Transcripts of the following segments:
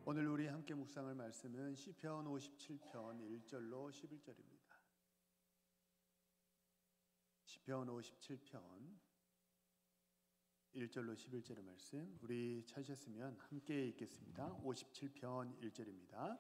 오늘 우리 함께 묵상할 말씀은 시편 57편 1절로 11절입니다. 시편 57편 1절로 11절의 말씀, 우리 찾으셨으면 함께 읽겠습니다. 57편 1절입니다.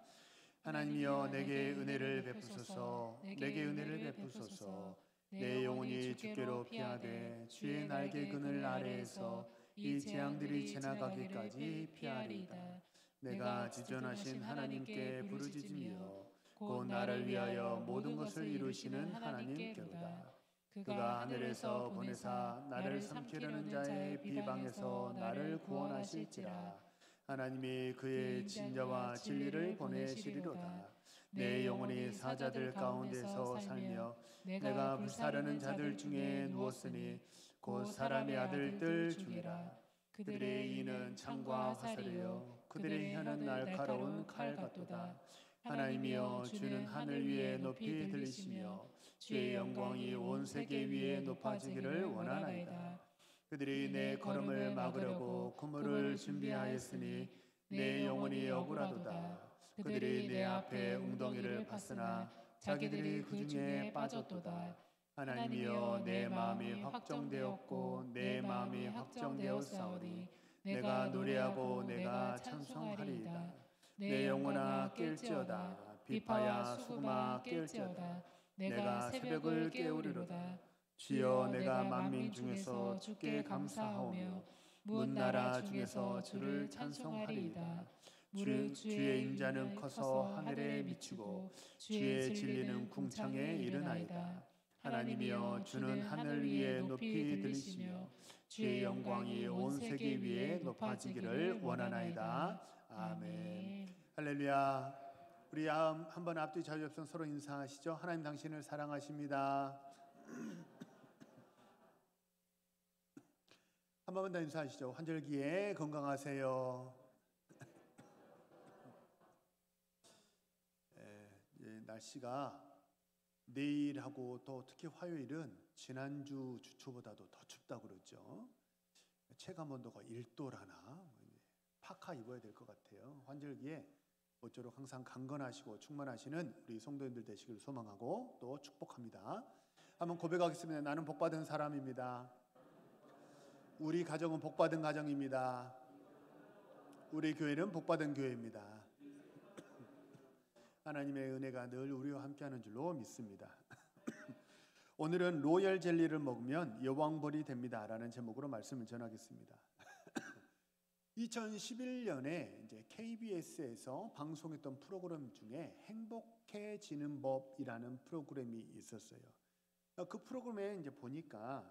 하나님이여 내게 은혜를 베푸소서, 내게 은혜를 베푸소서. 내 영혼이 주께로 피하되 주의 날개 그늘 아래에서 이 재앙들이 지나가기까지 피하리이다. 내가 지존하신 하나님께 부르짖으며 곧 나를 위하여 모든 것을 이루시는 하나님께로다. 그가 하늘에서 보내사 나를 삼키려는 자의 비방에서 나를 구원하실지라. 하나님이 그의 진자와 진리를 보내시리로다. 내 영혼이 사자들 가운데서 살며 내가 불사르는 자들 중에 누웠으니 곧 사람의 아들들 중이라. 그들의 이는 창과 화살이요 그들의 혀는 날카로운 칼 같도다. 하나님이여 주는 하늘 위에 높이 들리시며 주의 영광이 온 세계 위에 높아지기를 원하나이다. 그들이 내 걸음을 막으려고 그물을 준비하였으니 내 영혼이 억울하도다. 그들이 내 앞에 웅덩이를 팠으나 자기들이 그 중에 빠졌도다. 하나님이여 내 마음이 확정되었고 내 마음이 확정되었사오니 내가 노래하고 내가 찬송하리이다. 내 영혼아 깰지어다. 비파야 수금아 깰지어다. 내가 새벽을 깨우리로다. 주여 내가 만민 중에서 주께 감사하오며 문 나라 중에서 주를 찬송하리이다. 주의 인자는 커서 하늘에 미치고 주의 진리는 궁창에 이르나이다. 하나님이여 주는 하늘 위에 높이 들리시며 주의 영광이 온 세계 위에 높아지기를 원하나이다. 아멘. 할렐루야. 우리 한번 앞뒤 자유협상 서로 인사하시죠. 하나님 당신을 사랑하십니다. 한 번만 더 인사하시죠. 환절기에 건강하세요. 날씨가 내일하고 또 특히 화요일은 지난주 주초보다도 더 춥다고 그러죠. 체감온도가 1도라나 파카 입어야 될 것 같아요. 환절기에 모쪼록 항상 강건하시고 충만하시는 우리 성도님들 되시길 소망하고 또 축복합니다. 한번 고백하겠습니다. 나는 복받은 사람입니다. 우리 가정은 복받은 가정입니다. 우리 교회는 복받은 교회입니다. 하나님의 은혜가 늘 우리와 함께하는 줄로 믿습니다. 오늘은 로열 젤리를 먹으면 여왕벌이 됩니다 라는 제목으로 말씀을 전하겠습니다. 2011년에 이제 KBS에서 방송했던 프로그램 중에 행복해지는 법이라는 프로그램이 있었어요. 그 프로그램에 이제 보니까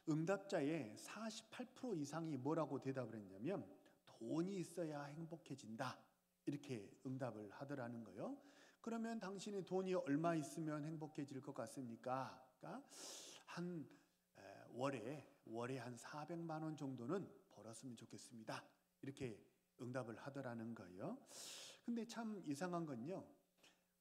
응답자의 48% 이상이 뭐라고 대답을 했냐면 돈이 있어야 행복해진다. 이렇게 응답을 하더라는 거예요. 그러면 당신이 돈이 얼마 있으면 행복해질 것 같습니까? 그러니까 한 월에 한 400만 원 정도는 벌었으면 좋겠습니다. 이렇게 응답을 하더라는 거예요. 근데 참 이상한 건요.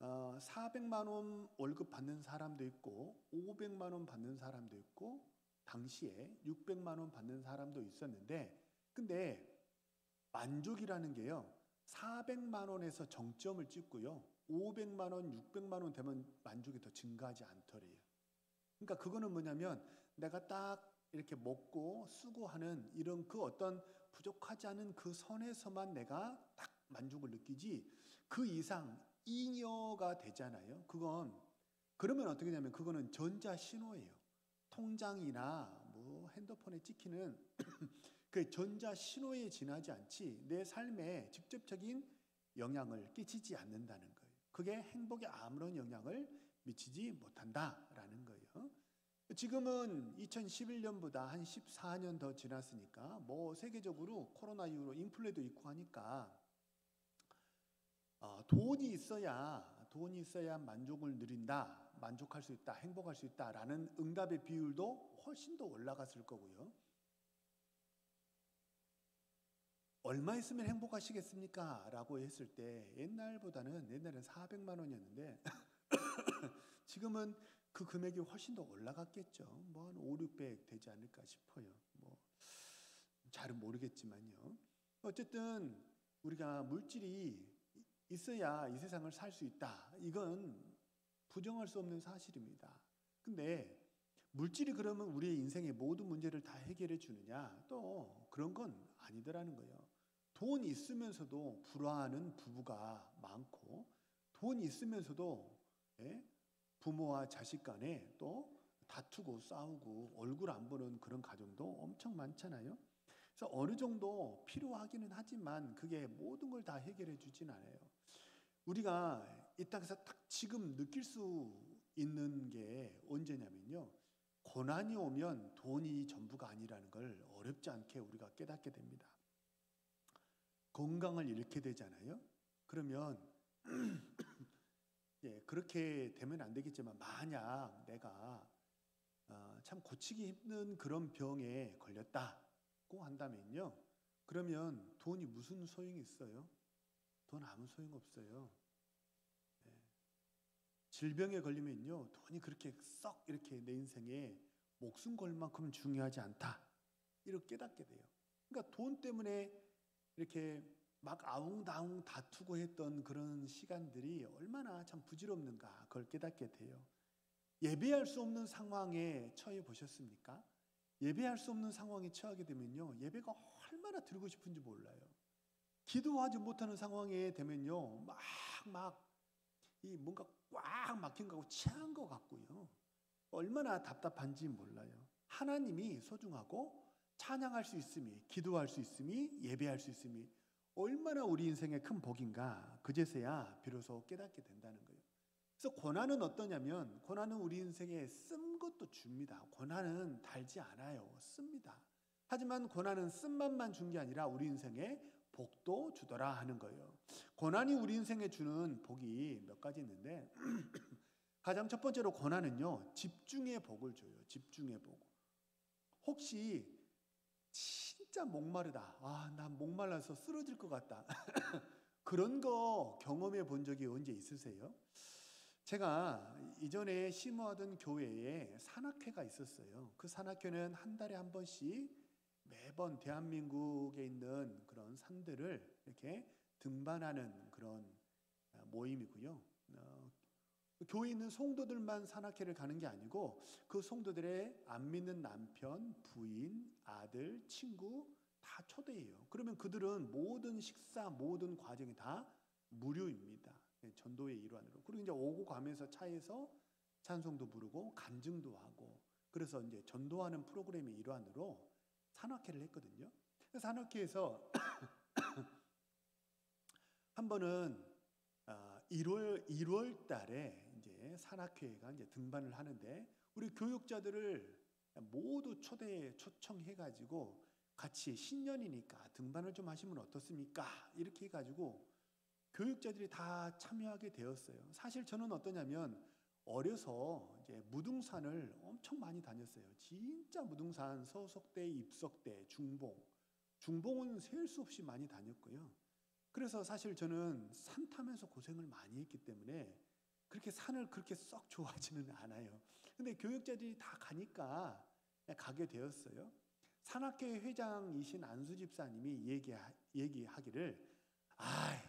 400만 원 월급 받는 사람도 있고 500만 원 받는 사람도 있고 당시에 600만 원 받는 사람도 있었는데 근데 만족이라는 게요. 400만 원에서 정점을 찍고요. 500만 원, 600만 원 되면 만족이 더 증가하지 않더래요. 그러니까 그거는 뭐냐면 내가 딱 이렇게 먹고 쓰고 하는 이런 그 어떤 부족하지 않은 그 선에서만 내가 딱 만족을 느끼지 그 이상 잉여가 되잖아요. 그러면 어떻게 되냐면 그거는 전자신호예요. 통장이나 뭐 핸드폰에 찍히는 그 전자신호에 지나지 않지 내 삶에 직접적인 영향을 끼치지 않는다는 거예요. 그게 행복에 아무런 영향을 미치지 못한다라는 거예요. 지금은 2011년보다 한 14년 더 지났으니까 뭐 세계적으로 코로나 이후로 인플레도 있고 하니까 돈이 있어야 만족을 누린다, 만족할 수 있다, 행복할 수 있다라는 응답의 비율도 훨씬 더 올라갔을 거고요. 얼마 있으면 행복하시겠습니까? 라고 했을 때 옛날에는 400만 원이었는데 지금은 그 금액이 훨씬 더 올라갔겠죠. 뭐 한 5, 600 되지 않을까 싶어요. 뭐 잘은 모르겠지만요. 어쨌든 우리가 물질이 있어야 이 세상을 살 수 있다. 이건 부정할 수 없는 사실입니다. 근데 물질이 그러면 우리의 인생의 모든 문제를 다 해결해 주느냐? 또 그런 건 아니더라는 거예요. 돈 있으면서도 불화하는 부부가 많고, 돈 있으면서도 부모와 자식 간에 또 다투고 싸우고 얼굴 안 보는 그런 가정도 엄청 많잖아요. 그래서 어느 정도 필요하기는 하지만 그게 모든 걸 다 해결해 주진 않아요. 우리가 이 땅에서 딱 지금 느낄 수 있는 게 언제냐면요. 고난이 오면 돈이 전부가 아니라는 걸 어렵지 않게 우리가 깨닫게 됩니다. 건강을 잃게 되잖아요. 그러면 그렇게 되면 안 되겠지만 만약 내가 참 고치기 힘든 그런 병에 걸렸다고 한다면요. 그러면 돈이 무슨 소용이 있어요? 돈 아무 소용 없어요. 질병에 걸리면요. 돈이 그렇게 썩 이렇게 내 인생에 목숨 걸 만큼 중요하지 않다. 이렇게 깨닫게 돼요. 그러니까 돈 때문에 이렇게 막 아웅다웅 다투고 했던 그런 시간들이 얼마나 참 부질없는가 그걸 깨닫게 돼요. 예배할 수 없는 상황에 처해 보셨습니까? 예배할 수 없는 상황에 처하게 되면요. 예배가 얼마나 드리고 싶은지 몰라요. 기도하지 못하는 상황에 되면요. 이 뭔가 꽉 막힌 거고 취한 것 같고요. 얼마나 답답한지 몰라요. 하나님이 소중하고 찬양할 수 있음이, 기도할 수 있음이, 예배할 수 있음이 얼마나 우리 인생의 큰 복인가 그제서야 비로소 깨닫게 된다는 거예요. 그래서 고난은 어떠냐면 고난은 우리 인생에 쓴 것도 줍니다. 고난은 달지 않아요. 씁니다. 하지만 고난은 쓴맛만 준 게 아니라 우리 인생에 복도 주더라 하는 거예요. 고난이 우리 인생에 주는 복이 몇 가지 있는데 가장 첫 번째로 고난은요. 집중의 복을 줘요. 집중의 복. 혹시 진짜 목마르다. 나 목말라서 쓰러질 것 같다. 그런 거 경험해 본 적이 언제 있으세요? 제가 이전에 심어하던 교회에 산악회가 있었어요. 그 산악회는 한 달에 한 번씩 매번 대한민국에 있는 그런 산들을 이렇게 등반하는 그런 모임이고요. 교회에 있는 성도들만 산악회를 가는 게 아니고 그 성도들의 안 믿는 남편, 부인, 아들, 친구 다 초대해요. 그러면 그들은 모든 식사, 모든 과정이 다 무료입니다. 전도의 일환으로. 그리고 이제 오고 가면서 차에서 찬송도 부르고 간증도 하고 그래서 이제 전도하는 프로그램의 일환으로 산악회를 했거든요. 산악회에서 한 번은 1월 달에 이제 산악회가 이제 등반을 하는데 우리 교육자들을 모두 초청해가지고 같이 신년이니까 등반을 좀 하시면 어떻습니까? 이렇게 해가지고 교육자들이 다 참여하게 되었어요. 사실 저는 어떠냐면 어려서 이제 무등산을 엄청 많이 다녔어요. 진짜 무등산, 서석대, 입석대, 중봉은 셀 수 없이 많이 다녔고요. 그래서 사실 저는 산 타면서 고생을 많이 했기 때문에 그렇게 산을 그렇게 썩 좋아하지는 않아요. 근데 교육자들이 다 가니까 가게 되었어요. 산악회 회장이신 안수 집사님이 얘기하기를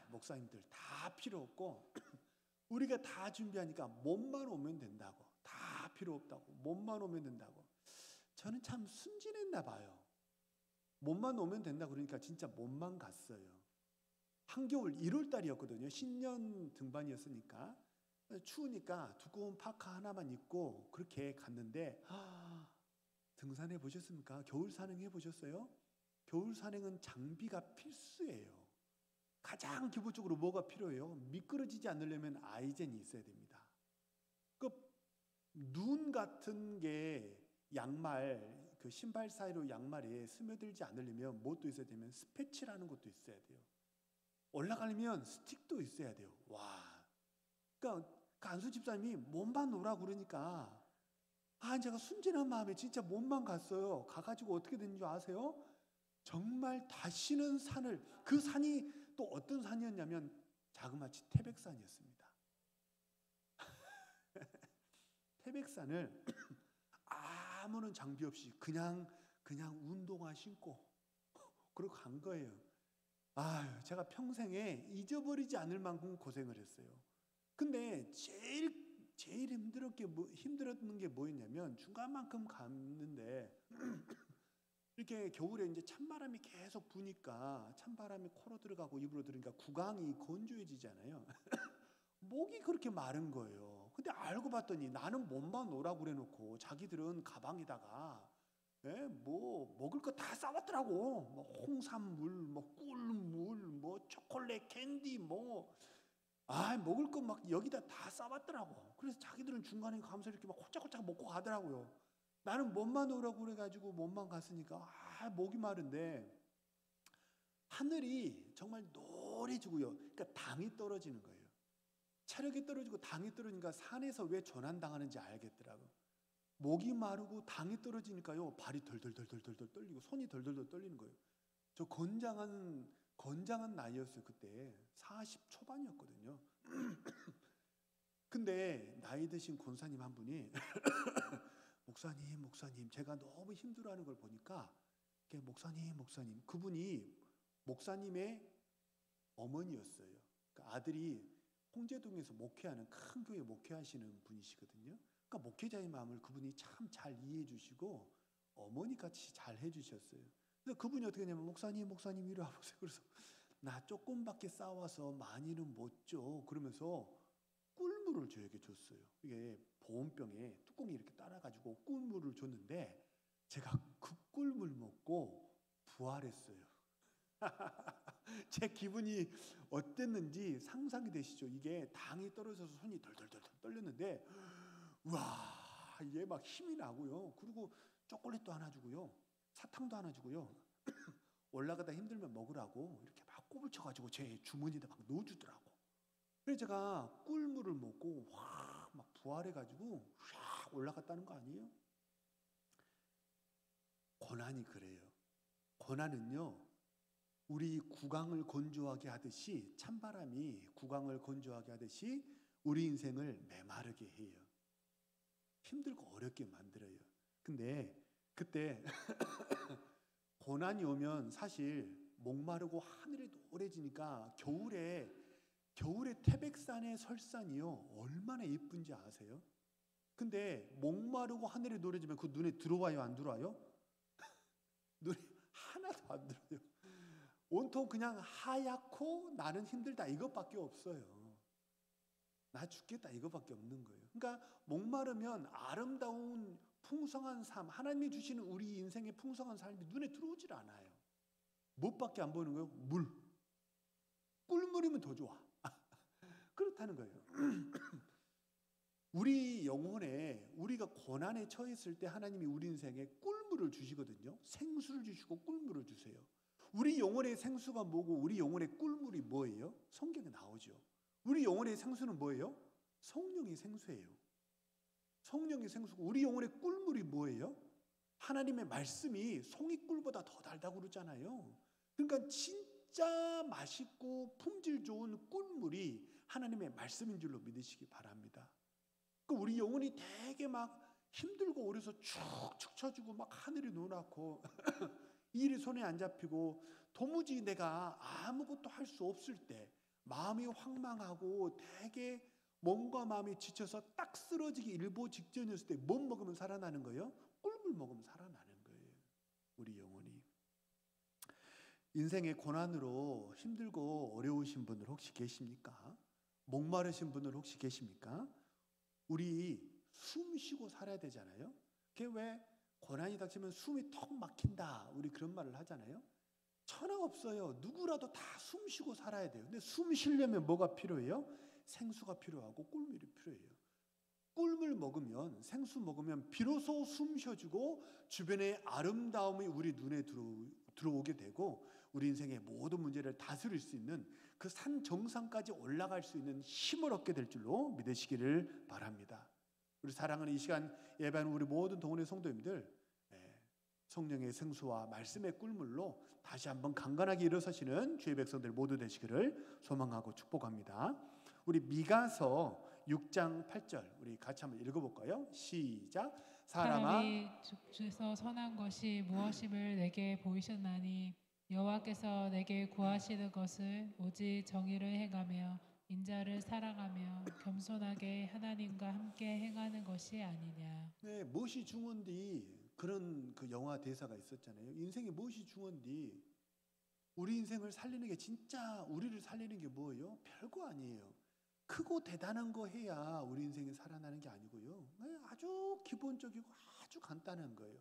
목사님들 다 필요 없고 우리가 다 준비하니까 몸만 오면 된다고. 다 필요 없다고. 몸만 오면 된다고. 저는 참 순진했나 봐요. 몸만 오면 된다 그러니까 진짜 몸만 갔어요. 한겨울 1월 달이었거든요. 신년 등반이었으니까. 추우니까 두꺼운 파카 하나만 입고 그렇게 갔는데 등산해 보셨습니까? 겨울 산행 해 보셨어요? 겨울 산행은 장비가 필수예요. 가장 기본적으로 뭐가 필요해요? 미끄러지지 않으려면 아이젠이 있어야 됩니다. 그 눈 같은 게 양말, 그 신발 사이로 양말에 스며들지 않으려면 뭣도 있어야 되면 스패치라는 것도 있어야 돼요. 올라가려면 스틱도 있어야 돼요. 와, 그러니까 그 안수 집사님이 몸만 오라 그러니까 제가 순진한 마음에 진짜 몸만 갔어요. 가가지고 어떻게 됐는 줄 아세요? 정말 다시는 그 산이 또 어떤 산이었냐면 자그마치 태백산이었습니다. 태백산을 아무런 장비 없이 그냥 운동화 신고 그러고 간 거예요. 제가 평생에 잊어버리지 않을 만큼 고생을 했어요. 근데 제일 힘들었던 게 뭐였냐면 중간만큼 갔는데 이렇게 겨울에 이제 찬바람이 계속 부니까 찬바람이 코로 들어가고 입으로 들어가니까 구강이 건조해지잖아요. 목이 그렇게 마른 거예요. 근데 알고 봤더니 나는 몸만 오라고 그래놓고 자기들은 가방에다가 뭐 먹을 거 다 싸왔더라고. 뭐 홍삼물, 뭐 꿀물, 뭐 초콜릿, 캔디, 먹을 거 막 여기다 다 싸왔더라고. 그래서 자기들은 중간에 가면서 이렇게 막 홀짝홀짝 먹고 가더라고요. 나는 몸만 오라고 그래가지고 몸만 갔으니까 목이 마른데 하늘이 정말 노래지고요. 그러니까 당이 떨어지는 거예요. 체력이 떨어지고 당이 떨어지니까 산에서 왜 조난당하는지 알겠더라고. 목이 마르고 당이 떨어지니까요. 발이 덜덜덜덜덜 떨리고 손이 덜덜덜 떨리는 거예요. 저 건장한 나이였어요. 그때 40 초반이었거든요. 근데 나이 드신 권사님 한 분이 목사님 제가 너무 힘들어하는 걸 보니까 목사님 그분이 목사님의 어머니였어요. 그러니까 아들이 홍제동에서 목회하는 큰 교회 목회하시는 분이시거든요. 그러니까 목회자의 마음을 그분이 참 잘 이해해 주시고 어머니 같이 잘 해주셨어요. 그래서 그분이 어떻게 했냐면 목사님 이리 와보세요. 그래서 나 조금밖에 싸와서 많이는 못 줘. 그러면서 꿀물을 저에게 줬어요. 이게 보온병에 뚜껑이 이렇게 따라가지고 꿀물을 줬는데 제가 그 꿀물 먹고 부활했어요. 제 기분이 어땠는지 상상이 되시죠? 이게 당이 떨어져서 손이 덜덜덜 떨렸는데 와 이게 막 힘이 나고요. 그리고 초콜릿도 하나 주고요. 사탕도 하나 주고요. 올라가다 힘들면 먹으라고 이렇게 막 꼽을 쳐가지고 제 주머니에다 막 넣어주더라고. 그래서 제가 꿀물을 먹고 막 부활해가지고 쫙 올라갔다는 거 아니에요? 고난이 그래요. 고난은요. 우리 구강을 건조하게 하듯이 찬바람이 구강을 건조하게 하듯이 우리 인생을 메마르게 해요. 힘들고 어렵게 만들어요. 근데 그때 고난이 오면 사실 목마르고 하늘이 노래지니까 겨울에 태백산의 설산이요 얼마나 예쁜지 아세요? 근데 목마르고 하늘이 노래지면 그 눈에 들어와요 안 들어와요? 눈에 하나도 안 들어요. 온통 그냥 하얗고 나는 힘들다 이것밖에 없어요. 나 죽겠다 이것밖에 없는 거예요. 그러니까 목마르면 아름다운 풍성한 삶, 하나님이 주시는 우리 인생의 풍성한 삶이 눈에 들어오질 않아요. 무엇밖에 안 보이는 거예요? 물. 꿀물이면 더 좋아. 그렇다는 거예요. 우리 영혼에 우리가 고난에 처했을 때 하나님이 우리 인생에 꿀물을 주시거든요. 생수를 주시고 꿀물을 주세요. 우리 영혼의 생수가 뭐고 우리 영혼의 꿀물이 뭐예요? 성경에 나오죠. 우리 영혼의 생수는 뭐예요? 성령의 생수예요. 성령의 생수고 우리 영혼의 꿀물이 뭐예요? 하나님의 말씀이 송이꿀보다 더 달다고 그러잖아요. 그러니까 진짜 맛있고 품질 좋은 꿀물이 하나님의 말씀인 줄로 믿으시기 바랍니다. 우리 영혼이 되게 막 힘들고 오래서 축축 처지고 막 하늘이 노랗고 일이 손에 안 잡히고 도무지 내가 아무것도 할 수 없을 때 마음이 황망하고 되게 몸과 마음이 지쳐서 딱 쓰러지기 일보 직전이었을 때 뭐 먹으면 살아나는 거예요? 꿀물 먹으면 살아나는 거예요. 우리 영혼이. 인생의 고난으로 힘들고 어려우신 분들 혹시 계십니까? 목마르신 분들 혹시 계십니까? 우리 숨 쉬고 살아야 되잖아요. 그게 왜 고난이 닥치면 숨이 턱 막힌다 우리 그런 말을 하잖아요. 천하 없어요. 누구라도 다 숨 쉬고 살아야 돼요. 근데 숨 쉬려면 뭐가 필요해요? 생수가 필요하고 꿀물이 필요해요. 꿀물 먹으면 생수 먹으면 비로소 숨 쉬어주고 주변의 아름다움이 우리 눈에 들어오게 되고 우리 인생의 모든 문제를 다스릴 수 있는 그 산 정상까지 올라갈 수 있는 힘을 얻게 될 줄로 믿으시기를 바랍니다. 우리 사랑하는 이 시간 예배하는 우리 모든 동원의 성도님들 성령의 생수와 말씀의 꿀물로 다시 한번 강건하게 일어서시는 주의 백성들 모두 되시기를 소망하고 축복합니다. 우리 미가서 6장 8절 우리 같이 한번 읽어볼까요? 시작. 사람이 주께서 선한 것이 무엇임을 내게 보이셨나니 여호와께서 내게 구하시는 것을 오직 정의를 행하며 인자를 사랑하며 겸손하게 하나님과 함께 행하는 것이 아니냐. 네, 무엇이 중요한디 그런 그 영화 대사가 있었잖아요. 인생에 무엇이 중요한디 우리 인생을 살리는 게 진짜 우리를 살리는 게 뭐예요? 별거 아니에요. 크고 대단한 거 해야 우리 인생이 살아나는 게 아니고요. 네, 아주 기본적이고 아주 간단한 거예요.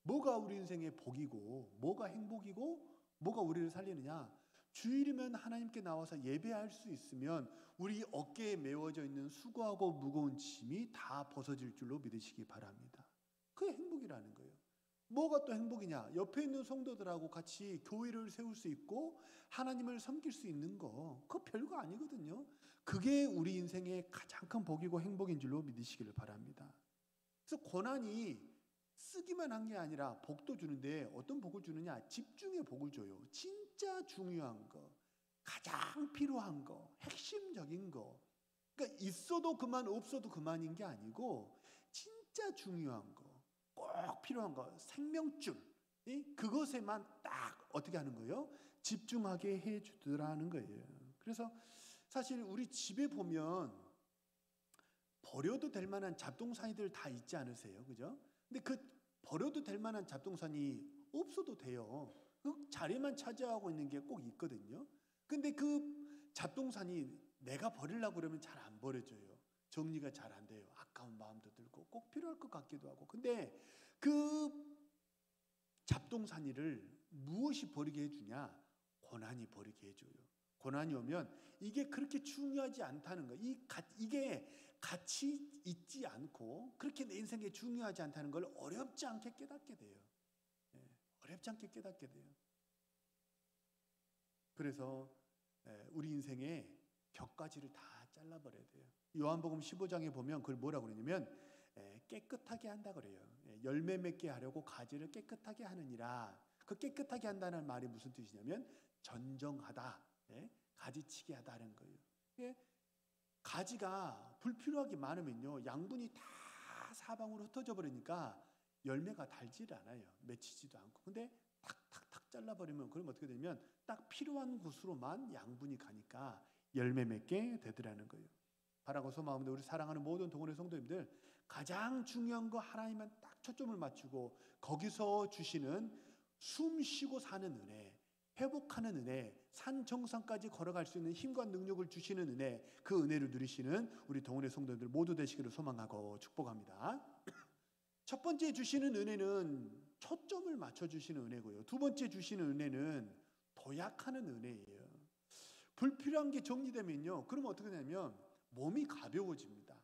뭐가 우리 인생의 복이고 뭐가 행복이고 뭐가 우리를 살리느냐? 주일이면 하나님께 나와서 예배할 수 있으면 우리 어깨에 메워져 있는 수고하고 무거운 짐이 다 벗어질 줄로 믿으시기 바랍니다. 그게 행복이라는 거예요. 뭐가 또 행복이냐? 옆에 있는 성도들하고 같이 교회를 세울 수 있고 하나님을 섬길 수 있는 거 그거 별거 아니거든요. 그게 우리 인생의 가장 큰 복이고 행복인 줄로 믿으시기를 바랍니다. 그래서 고난이 쓰기만 한 게 아니라 복도 주는데 어떤 복을 주느냐? 집중의 복을 줘요. 진짜 중요한 거, 가장 필요한 거, 핵심적인 거. 그러니까 있어도 그만 없어도 그만인 게 아니고 진짜 중요한 거, 꼭 필요한 거, 생명줄 그것에만 딱 어떻게 하는 거예요? 집중하게 해주더라는 거예요. 그래서 사실 우리 집에 보면 버려도 될 만한 잡동사니들 다 있지 않으세요? 그죠? 근데 그 버려도 될 만한 잡동사니 없어도 돼요. 그 자리만 차지하고 있는 게 꼭 있거든요. 근데 그 잡동사니 내가 버리려고 그러면 잘 안 버려져요. 정리가 잘 안 돼요. 아까운 마음도 들고 꼭 필요할 것 같기도 하고. 근데 그 잡동사니를 무엇이 버리게 해주냐? 고난이 버리게 해줘요. 고난이 오면 이게 그렇게 중요하지 않다는 거. 이게 가치 있지 않고 그렇게 내 인생에 중요하지 않다는 걸 어렵지 않게 깨닫게 돼요. 어렵지 않게 깨닫게 돼요. 그래서 우리 인생의 격가지를 다 잘라버려야 돼요. 요한복음 15장에 보면 그걸 뭐라고 그러냐면 깨끗하게 한다 그래요. 열매 맺게 하려고 가지를 깨끗하게 하느니라. 그 깨끗하게 한다는 말이 무슨 뜻이냐면 전정하다, 가지치기 하다는 거예요. 가지가 불필요하게 많으면요 양분이 다 사방으로 흩어져 버리니까 열매가 달질 않아요. 맺히지도 않고. 근데 탁탁탁 잘라버리면 그럼 어떻게 되면 딱 필요한 곳으로만 양분이 가니까 열매 맺게 되더라는 거예요. 바라고 소망합니다. 우리 사랑하는 모든 동원의 성도님들 가장 중요한 거 하나님만 딱 초점을 맞추고 거기서 주시는 숨 쉬고 사는 은혜, 회복하는 은혜, 산 정상까지 걸어갈 수 있는 힘과 능력을 주시는 은혜, 그 은혜를 누리시는 우리 동원의 성도들 모두 되시기를 소망하고 축복합니다. 첫 번째 주시는 은혜는 초점을 맞춰주시는 은혜고요. 두 번째 주시는 은혜는 도약하는 은혜예요. 불필요한 게 정리되면요. 그러면 어떻게 되냐면 몸이 가벼워집니다.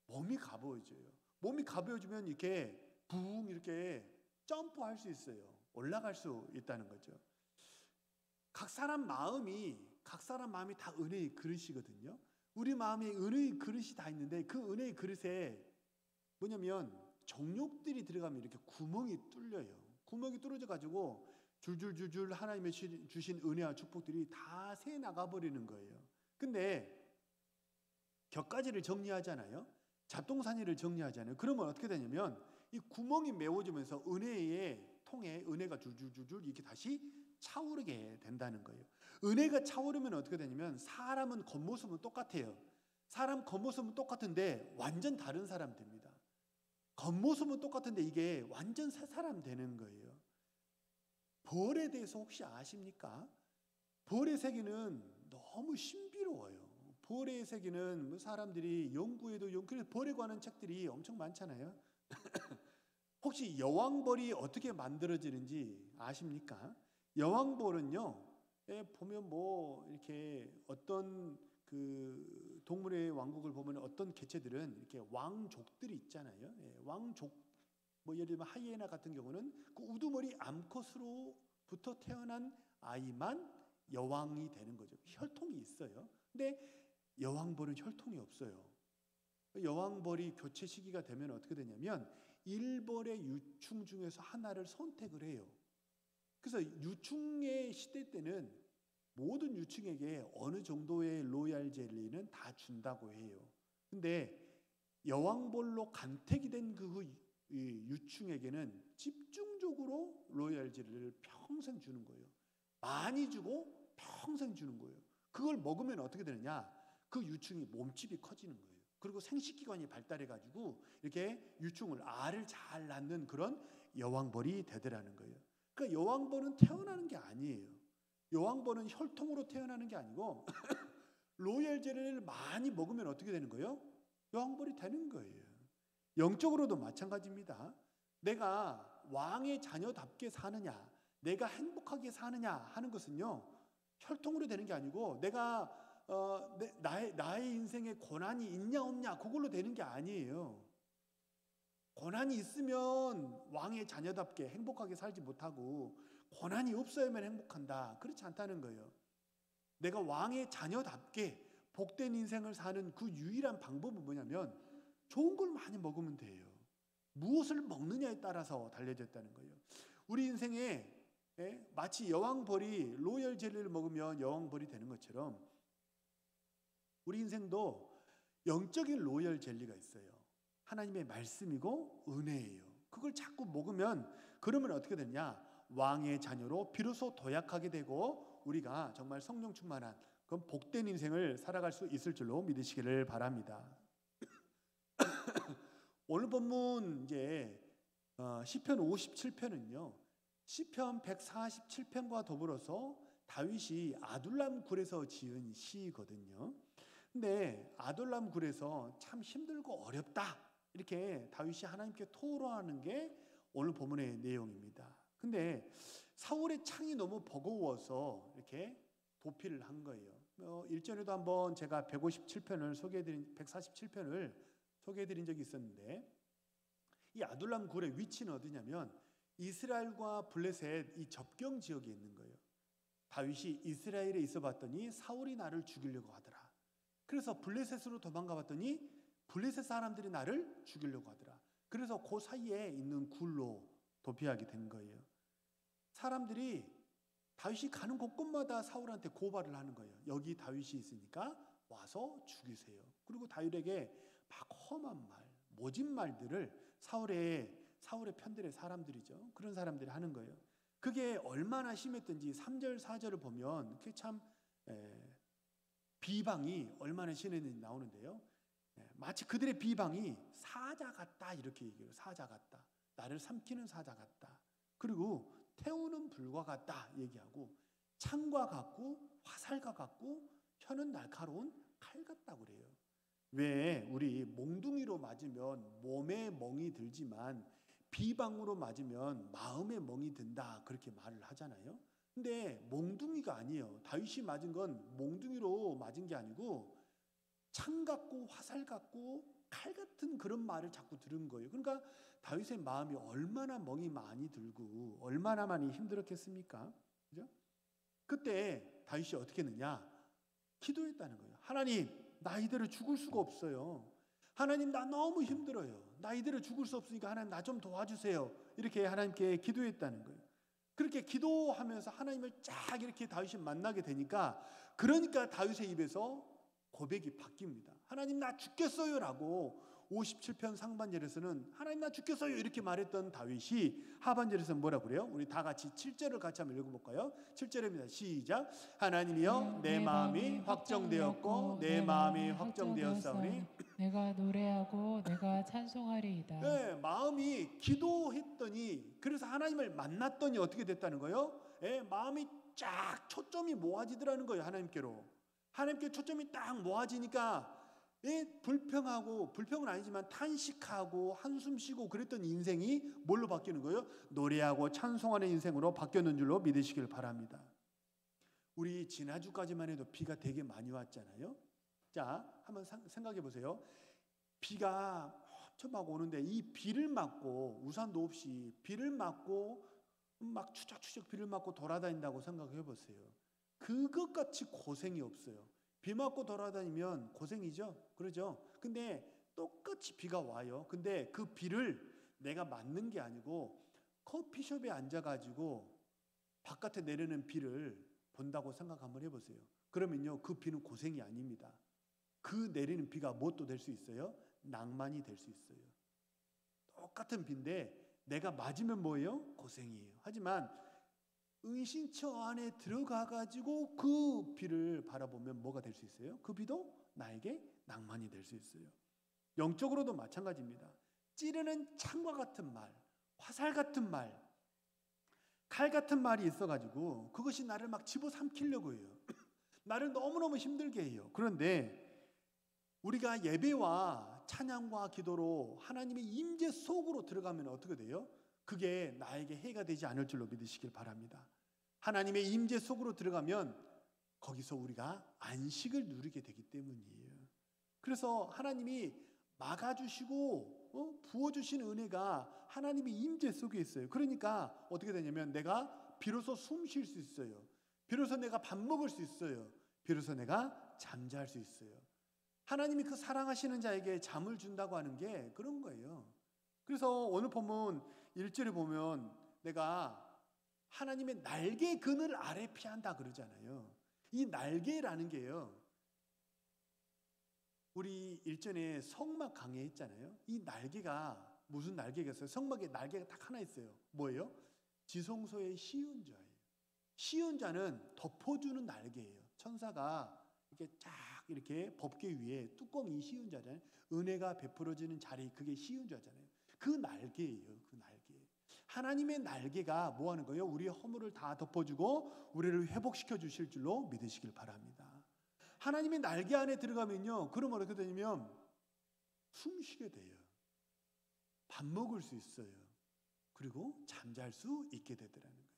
몸이 가벼워져요. 몸이 가벼워지면 이렇게 붕 이렇게 점프할 수 있어요. 올라갈 수 있다는 거죠. 각 사람 마음이 다 은혜의 그릇이거든요. 우리 마음에 은혜의 그릇이 다 있는데 그 은혜의 그릇에 뭐냐면 정욕들이 들어가면 이렇게 구멍이 뚫려요. 구멍이 뚫어져 가지고 줄줄줄줄 하나님의 주신 은혜와 축복들이 다 새 나가버리는 거예요. 근데 격가지를 정리하잖아요. 잡동사니를 정리하잖아요. 그러면 어떻게 되냐면 이 구멍이 메워지면서 은혜의 통에 은혜가 줄줄줄줄 이렇게 다시 차오르게 된다는 거예요. 은혜가 차오르면 어떻게 되냐면 사람은 겉모습은 똑같아요. 사람 겉모습은 똑같은데 완전 다른 사람 됩니다. 겉모습은 똑같은데 이게 완전 새 사람 되는 거예요. 벌에 대해서 혹시 아십니까? 벌의 세계는 너무 신비로워요. 벌의 세계는 사람들이 연구해도 그래서 벌에 관한 책들이 엄청 많잖아요. 혹시 여왕벌이 어떻게 만들어지는지 아십니까? 여왕벌은요, 보면 뭐 이렇게 어떤 그 동물의 왕국을 보면 어떤 개체들은 이렇게 왕족들이 있잖아요. 왕족, 뭐 예를 들면 하이에나 같은 경우는 그 우두머리 암컷으로부터 태어난 아이만 여왕이 되는 거죠. 혈통이 있어요. 근데 여왕벌은 혈통이 없어요. 여왕벌이 교체 시기가 되면 어떻게 되냐면 일벌의 유충 중에서 하나를 선택을 해요. 그래서 유충의 시대 때는 모든 유충에게 어느 정도의 로얄 젤리는 다 준다고 해요. 근데 여왕벌로 간택이 된 그 유충에게는 집중적으로 로열젤리를 평생 주는 거예요. 많이 주고 평생 주는 거예요. 그걸 먹으면 어떻게 되느냐? 그 유충이 몸집이 커지는 거예요. 그리고 생식기관이 발달해가지고 이렇게 유충을 알을 잘 낳는 그런 여왕벌이 되더라는 거예요. 그러니까 여왕벌은 태어나는 게 아니에요. 여왕벌은 혈통으로 태어나는 게 아니고 로열젤리를 많이 먹으면 어떻게 되는 거예요? 여왕벌이 되는 거예요. 영적으로도 마찬가지입니다. 내가 왕의 자녀답게 사느냐, 내가 행복하게 사느냐 하는 것은요, 혈통으로 되는 게 아니고 내가 나의 인생에 고난이 있냐 없냐 그걸로 되는 게 아니에요. 고난이 있으면 왕의 자녀답게 행복하게 살지 못하고 고난이 없어야만 행복한다. 그렇지 않다는 거예요. 내가 왕의 자녀답게 복된 인생을 사는 그 유일한 방법은 뭐냐면 좋은 걸 많이 먹으면 돼요. 무엇을 먹느냐에 따라서 달려져 있다는 거예요. 우리 인생에 마치 여왕벌이 로열 젤리를 먹으면 여왕벌이 되는 것처럼 우리 인생도 영적인 로열 젤리가 있어요. 하나님의 말씀이고 은혜예요. 그걸 자꾸 먹으면 그러면 어떻게 되냐? 왕의 자녀로 비로소 도약하게 되고 우리가 정말 성령 충만한 그런 복된 인생을 살아갈 수 있을 줄로 믿으시기를 바랍니다. 오늘 본문 이제 시편 57편은요. 시편 147편과 더불어서 다윗이 아둘람 굴에서 지은 시거든요. 근데 아둘람 굴에서 참 힘들고 어렵다. 이렇게 다윗이 하나님께 토로하는 게 오늘 본문의 내용입니다. 근데 사울의 창이 너무 버거워서 이렇게 도피를 한 거예요. 일전에도 한번 제가 147편을 소개해드린 적이 있었는데 이 아둘람 굴의 위치는 어디냐면 이스라엘과 블레셋 이 접경 지역에 있는 거예요. 다윗이 이스라엘에 있어 봤더니 사울이 나를 죽이려고 하더라. 그래서 블레셋으로 도망가 봤더니 블레셋 사람들이 나를 죽이려고 하더라. 그래서 그 사이에 있는 굴로 도피하게 된 거예요. 사람들이 다윗이 가는 곳곳마다 사울한테 고발을 하는 거예요. 여기 다윗이 있으니까 와서 죽이세요. 그리고 다윗에게 막 험한 말, 모진 말들을 사울의 편들의 사람들이죠. 그런 사람들이 하는 거예요. 그게 얼마나 심했던지 3절, 4절을 보면 그게 참 비방이 얼마나 심했는지 나오는데요. 마치 그들의 비방이 사자 같다 이렇게 얘기해요. 사자 같다. 나를 삼키는 사자 같다. 그리고 태우는 불과 같다 얘기하고 창과 같고 화살과 같고 혀는 날카로운 칼 같다고 그래요. 왜 우리 몽둥이로 맞으면 몸에 멍이 들지만 비방으로 맞으면 마음에 멍이 든다 그렇게 말을 하잖아요. 근데 몽둥이가 아니에요. 다윗이 맞은 건 몽둥이로 맞은 게 아니고 창 같고 화살 같고 칼 같은 그런 말을 자꾸 들은 거예요. 그러니까 다윗의 마음이 얼마나 멍이 많이 들고 얼마나 많이 힘들었겠습니까? 그죠? 그때 다윗이 어떻게 했느냐? 기도했다는 거예요. 하나님, 나 이대로 죽을 수가 없어요. 하나님, 나 너무 힘들어요. 나 이대로 죽을 수 없으니까 하나님 나 좀 도와주세요. 이렇게 하나님께 기도했다는 거예요. 그렇게 기도하면서 하나님을 쫙 이렇게 다윗이 만나게 되니까 그러니까 다윗의 입에서 고백이 바뀝니다. 하나님 나 죽겠어요라고 57편 상반절에서는 하나님 나 죽겠어요 이렇게 말했던 다윗이 하반절에서는 뭐라고 그래요? 우리 다 같이 7절을 같이 한번 읽어볼까요? 7절입니다. 시작. 하나님이여 내 마음이 확정되었고 내 마음이 확정되었사오니 내가 노래하고 내가 찬송하리이다. 네, 마음이 기도했더니 그래서 하나님을 만났더니 어떻게 됐다는 거예요? 네, 마음이 쫙 초점이 모아지더라는 거예요. 하나님께 초점이 딱 모아지니까 불평은 아니지만 탄식하고 한숨 쉬고 그랬던 인생이 뭘로 바뀌는 거예요? 노래하고 찬송하는 인생으로 바뀌었는 줄로 믿으시길 바랍니다. 우리 지난주까지만 해도 비가 되게 많이 왔잖아요. 자, 한번 생각해 보세요. 비가 엄청 막 오는데 이 비를 맞고 우산도 없이 비를 맞고 막 추적추적 비를 맞고 돌아다닌다고 생각해 보세요. 그것같이 고생이 없어요. 비 맞고 돌아다니면 고생이죠. 그러죠. 근데 똑같이 비가 와요. 근데 그 비를 내가 맞는 게 아니고 커피숍에 앉아가지고 바깥에 내리는 비를 본다고 생각 한번 해보세요. 그러면요, 그 비는 고생이 아닙니다. 그 내리는 비가 뭣도 될 수 있어요? 낭만이 될 수 있어요. 똑같은 비인데 내가 맞으면 뭐예요? 고생이에요. 하지만 은신처 안에 들어가 가지고 그 비를 바라보면 뭐가 될 수 있어요? 그 비도 나에게 낭만이 될 수 있어요. 영적으로도 마찬가지입니다. 찌르는 창과 같은 말, 화살 같은 말, 칼 같은 말이 있어가지고 그것이 나를 막 집어삼키려고 해요. 나를 너무너무 힘들게 해요. 그런데 우리가 예배와 찬양과 기도로 하나님의 임재 속으로 들어가면 어떻게 돼요? 그게 나에게 해가 되지 않을 줄로 믿으시길 바랍니다. 하나님의 임재 속으로 들어가면 거기서 우리가 안식을 누리게 되기 때문이에요. 그래서 하나님이 막아주시고 부어주신 은혜가 하나님의 임재 속에 있어요. 그러니까 어떻게 되냐면 내가 비로소 숨 쉴 수 있어요. 비로소 내가 밥 먹을 수 있어요. 비로소 내가 잠잘 수 있어요. 하나님이 그 사랑하시는 자에게 잠을 준다고 하는 게 그런 거예요. 그래서 오늘 본문 1절에 보면 내가 하나님의 날개 그늘 아래 피한다 그러잖아요. 이 날개라는 게요. 우리 일전에 성막 강의했잖아요. 이 날개가 무슨 날개겠어요? 성막에 날개가 딱 하나 있어요. 뭐예요? 지성소의 시운자예요. 시운자는 덮어주는 날개예요. 천사가 이렇게 쫙 이렇게 법궤 위에 뚜껑이 시운자잖아요. 은혜가 베풀어지는 자리, 그게 시운자잖아요. 그 날개예요. 그 날개. 하나님의 날개가 뭐 하는 거예요? 우리의 허물을 다 덮어주고 우리를 회복시켜 주실 줄로 믿으시길 바랍니다. 하나님의 날개 안에 들어가면요, 그러면 어떻게 되냐면 숨 쉬게 돼요. 밥 먹을 수 있어요. 그리고 잠잘 수 있게 되더라는 거예요.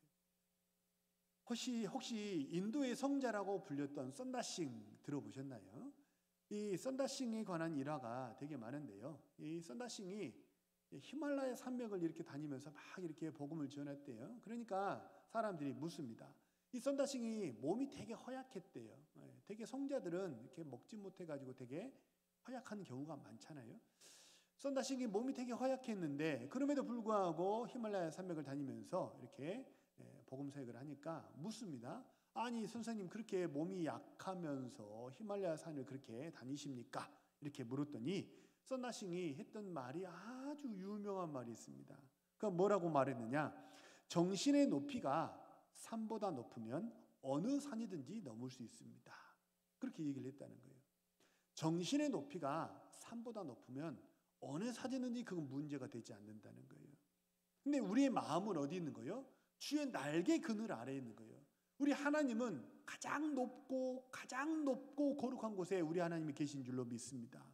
혹시 인도의 성자라고 불렸던 썬다싱 들어보셨나요? 이 썬다싱에 관한 일화가 되게 많은데요. 이 썬다싱이 히말라야 산맥을 이렇게 다니면서 막 이렇게 복음을 전했대요. 그러니까 사람들이 묻습니다. 이 썬다싱이 몸이 되게 허약했대요. 되게 성자들은 이렇게 먹지 못해가지고 되게 허약한 경우가 많잖아요. 썬다싱이 몸이 되게 허약했는데 그럼에도 불구하고 히말라야 산맥을 다니면서 이렇게 복음 사역을 하니까 묻습니다. 아니 선생님 그렇게 몸이 약하면서 히말라야 산을 그렇게 다니십니까? 이렇게 물었더니 썬다싱이 했던 말이 아주 유명한 말이 있습니다. 그러니까 뭐라고 말했느냐? 정신의 높이가 산보다 높으면 어느 산이든지 넘을 수 있습니다. 그렇게 얘기를 했다는 거예요. 정신의 높이가 산보다 높으면 어느 산이든지 그건 문제가 되지 않는다는 거예요. 근데 우리의 마음은 어디 있는 거예요? 주의 날개 그늘 아래에 있는 거예요. 우리 하나님은 가장 높고 거룩한 곳에 우리 하나님이 계신 줄로 믿습니다.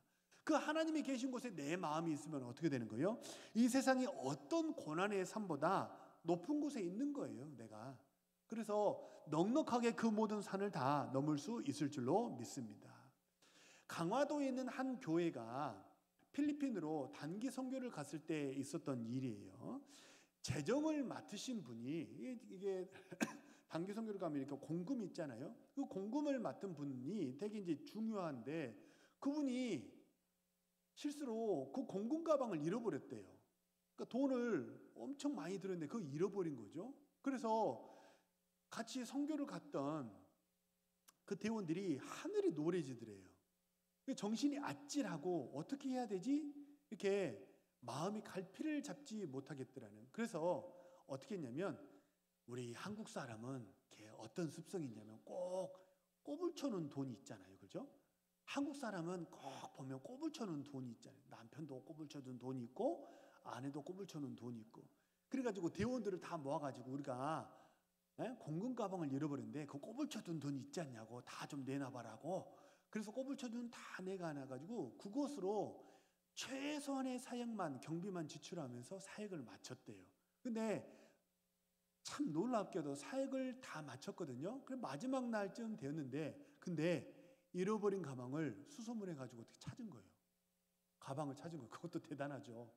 그 하나님이 계신 곳에 내 마음이 있으면 어떻게 되는 거예요? 이 세상의 어떤 고난의 산보다 높은 곳에 있는 거예요, 내가. 그래서 넉넉하게 그 모든 산을 다 넘을 수 있을 줄로 믿습니다. 강화도에 있는 한 교회가 필리핀으로 단기 선교를 갔을 때 있었던 일이에요. 재정을 맡으신 분이 이게 단기 선교를 가면 이렇게 공금 있잖아요. 그 공금을 맡은 분이 되게 이제 중요한데 그분이 실수로 그 공금 가방을 잃어버렸대요. 그러니까 돈을 엄청 많이 들었는데 그거 잃어버린 거죠. 그래서 같이 선교를 갔던 그 대원들이 하늘이 노래지더래요. 정신이 아찔하고 어떻게 해야 되지? 이렇게 마음이 갈피를 잡지 못하겠더라는. 그래서 어떻게 했냐면 우리 한국 사람은 이렇게 어떤 습성이 있냐면 꼭 꼽을 쳐놓은 돈이 있잖아요. 그죠? 한국 사람은 꼭 보면 꼽을 쳐놓은 돈이 있잖아요. 남편도 꼽을 쳐둔 돈이 있고 아내도 꼽을 쳐놓은 돈이 있고 그래가지고 대원들을 다 모아가지고 우리가 공금 가방을 잃어버렸는데 그 꼽을 쳐둔 돈이 있지 않냐고 다 좀 내놔봐라고. 그래서 꼽을 쳐둔 다 내가놔가지고 그것으로 최소한의 사역만 경비만 지출하면서 사역을 마쳤대요. 근데 참 놀랍게도 사역을 다 마쳤거든요. 그럼 마지막 날쯤 되었는데 근데 잃어버린 가방을 수소문해가지고 어떻게 찾은 거예요. 가방을 찾은 거예요. 그것도 대단하죠.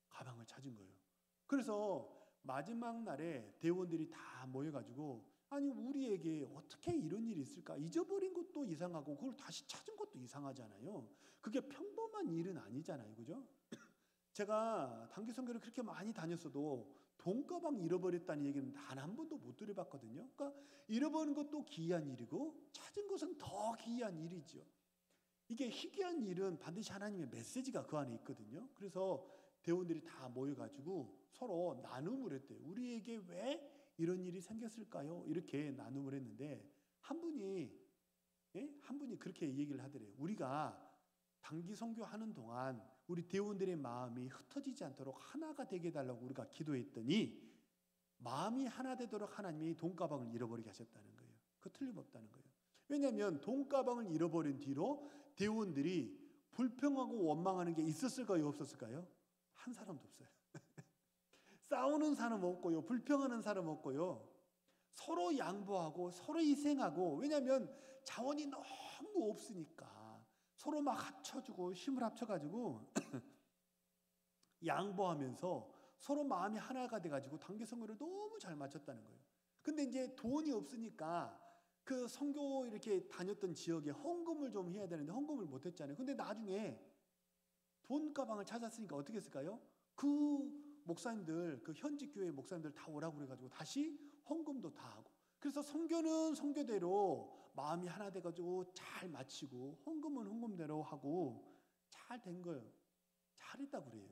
가방을 찾은 거예요. 그래서 마지막 날에 대원들이 다 모여가지고 아니 우리에게 어떻게 이런 일이 있을까? 잊어버린 것도 이상하고 그걸 다시 찾은 것도 이상하잖아요. 그게 평범한 일은 아니잖아요. 그죠? 제가 단기 선교를 그렇게 많이 다녔어도 돈가방 잃어버렸다는 얘기는 단 한 번도 못 들어봤거든요. 그러니까 잃어버린 것도 기이한 일이고 찾은 것은 더 기이한 일이죠. 이게 희귀한 일은 반드시 하나님의 메시지가 그 안에 있거든요. 그래서 대원들이 다 모여가지고 서로 나눔을 했대요. 우리에게 왜 이런 일이 생겼을까요? 이렇게 나눔을 했는데 한 분이 그렇게 얘기를 하더래요. 우리가 단기 선교하는 동안 우리 대원들의 마음이 흩어지지 않도록 하나가 되게 해달라고 우리가 기도했더니 마음이 하나 되도록 하나님이 돈가방을 잃어버리게 하셨다는 거예요. 그 틀림없다는 거예요. 왜냐하면 돈가방을 잃어버린 뒤로 대원들이 불평하고 원망하는 게 있었을까요? 없었을까요? 한 사람도 없어요. 싸우는 사람 없고요. 불평하는 사람 없고요. 서로 양보하고 서로 희생하고, 왜냐하면 자원이 너무 없으니까 서로 막 합쳐주고 힘을 합쳐가지고 양보하면서 서로 마음이 하나가 돼가지고 단기 선교를 너무 잘 마쳤다는 거예요. 근데 이제 돈이 없으니까 그 선교 이렇게 다녔던 지역에 헌금을 좀 해야 되는데 헌금을 못 했잖아요. 근데 나중에 돈 가방을 찾았으니까 어떻게 했을까요? 그 목사님들, 그 현지 교회 목사님들 다 오라고 그래가지고 다시 헌금도 다 하고, 그래서 선교는 선교대로 마음이 하나 돼가지고 잘 마치고 헌금은 헌금대로 하고 잘 된 거예요. 잘했다고 그래요.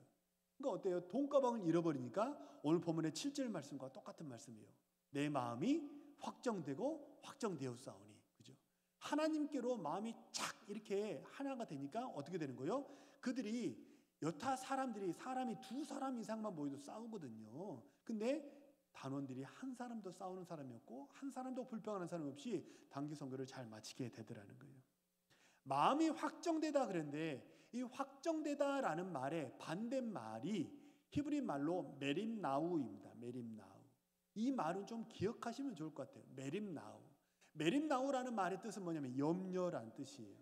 그러니까 어때요? 돈가방을 잃어버리니까 오늘 본문의 7절 말씀과 똑같은 말씀이에요. 내 마음이 확정되고 확정되었사오니, 그죠? 하나님께로 마음이 착 이렇게 하나가 되니까 어떻게 되는 거예요? 그들이 여타 사람이 두 사람 이상만 모여도 싸우거든요. 근데 단원들이 한 사람도 싸우는 사람이 없고 한 사람도 불평하는 사람이 없이 단기 선교를 잘 마치게 되더라는 거예요. 마음이 확정되다 그랬는데 이 확정되다라는 말의 반대말이 히브리 말로 메림나우입니다. 메림나우. 이 말은 좀 기억하시면 좋을 것 같아요. 메림나우. 메림나우라는 말의 뜻은 뭐냐면 염려라는 뜻이에요.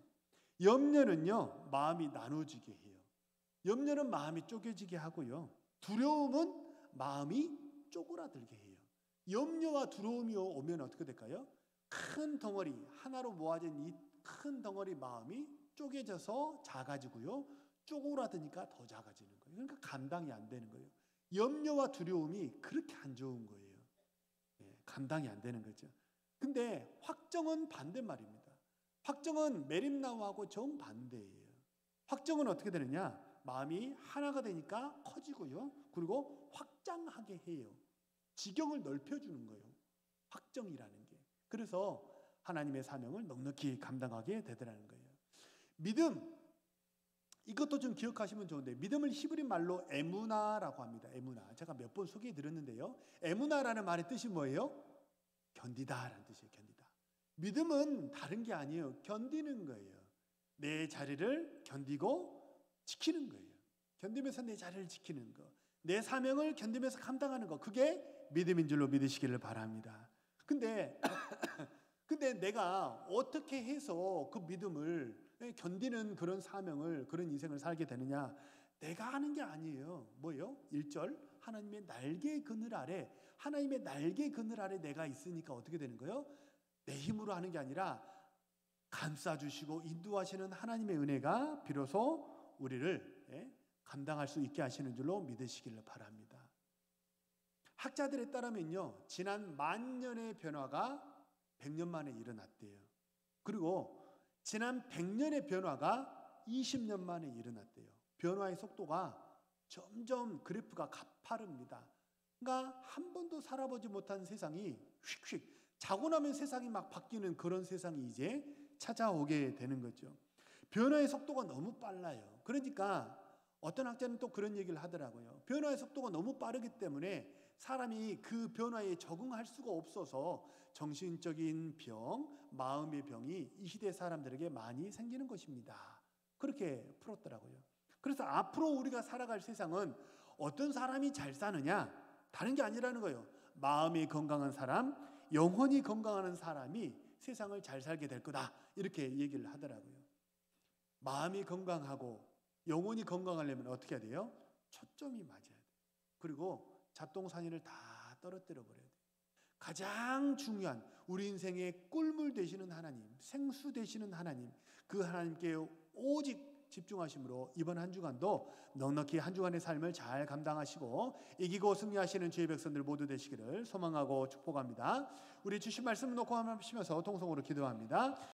염려는요, 마음이 나눠지게 해요. 염려는 마음이 쪼개지게 하고요. 두려움은 마음이 쪼그라들게 해요. 염려와 두려움이 오면 어떻게 될까요? 큰 덩어리, 하나로 모아진 이 큰 덩어리 마음이 쪼개져서 작아지고요. 쪼그라드니까 더 작아지는 거예요. 그러니까 감당이 안 되는 거예요. 염려와 두려움이 그렇게 안 좋은 거예요. 감당이 안 되는 거죠. 근데 확정은 반대말입니다. 확정은 메림나우하고 정반대예요. 확정은 어떻게 되느냐? 마음이 하나가 되니까 커지고요. 그리고 확장하게 해요. 지경을 넓혀주는 거예요. 확정이라는 게. 그래서 하나님의 사명을 넉넉히 감당하게 되더라는 거예요. 믿음, 이것도 좀 기억하시면 좋은데, 믿음을 히브리 말로 에무나라고 합니다. 에무나. 제가 몇 번 소개해 드렸는데요. 에무나라는 말의 뜻이 뭐예요? 견디다라는 뜻이에요. 견디다. 믿음은 다른 게 아니에요. 견디는 거예요. 내 자리를 견디고 지키는 거예요. 견디면서 내 자리를 지키는 거. 내 사명을 견디면서 감당하는 거. 그게 믿음인 줄로 믿으시기를 바랍니다. 근데 내가 어떻게 해서 그 믿음을 견디는 그런 사명을, 그런 인생을 살게 되느냐? 내가 하는 게 아니에요. 뭐예요? 1절, 하나님의 날개 그늘 아래, 하나님의 날개 그늘 아래 내가 있으니까 어떻게 되는 거예요? 내 힘으로 하는 게 아니라 감싸주시고 인도하시는 하나님의 은혜가 비로소 우리를 감당할 수 있게 하시는 줄로 믿으시기를 바랍니다. 학자들에 따르면요, 지난 10,000년의 변화가 100년 만에 일어났대요. 그리고 지난 100년의 변화가 20년 만에 일어났대요. 변화의 속도가 점점 그래프가 가파릅니다. 그러니까 한 번도 살아보지 못한 세상이 휙휙 자고 나면 세상이 막 바뀌는 그런 세상이 이제 찾아오게 되는 거죠. 변화의 속도가 너무 빨라요. 그러니까 어떤 학자는 또 그런 얘기를 하더라고요. 변화의 속도가 너무 빠르기 때문에 사람이 그 변화에 적응할 수가 없어서 정신적인 병, 마음의 병이 이 시대 사람들에게 많이 생기는 것입니다. 그렇게 풀었더라고요. 그래서 앞으로 우리가 살아갈 세상은 어떤 사람이 잘 사느냐? 다른 게 아니라는 거예요. 마음이 건강한 사람, 영혼이 건강한 사람이 세상을 잘 살게 될 거다. 이렇게 얘기를 하더라고요. 마음이 건강하고 영혼이 건강하려면 어떻게 해야 돼요? 초점이 맞아야 돼요. 그리고 잡동사니를 다 떨어뜨려 버려야 돼요. 가장 중요한 우리 인생의 꿀물 되시는 하나님, 생수 되시는 하나님, 그 하나님께 오직 집중하심으로 이번 한 주간도 넉넉히 한 주간의 삶을 잘 감당하시고 이기고 승리하시는 주의 백성들 모두 되시기를 소망하고 축복합니다. 우리 주신 말씀 놓고 하시면서 통성으로 기도합니다.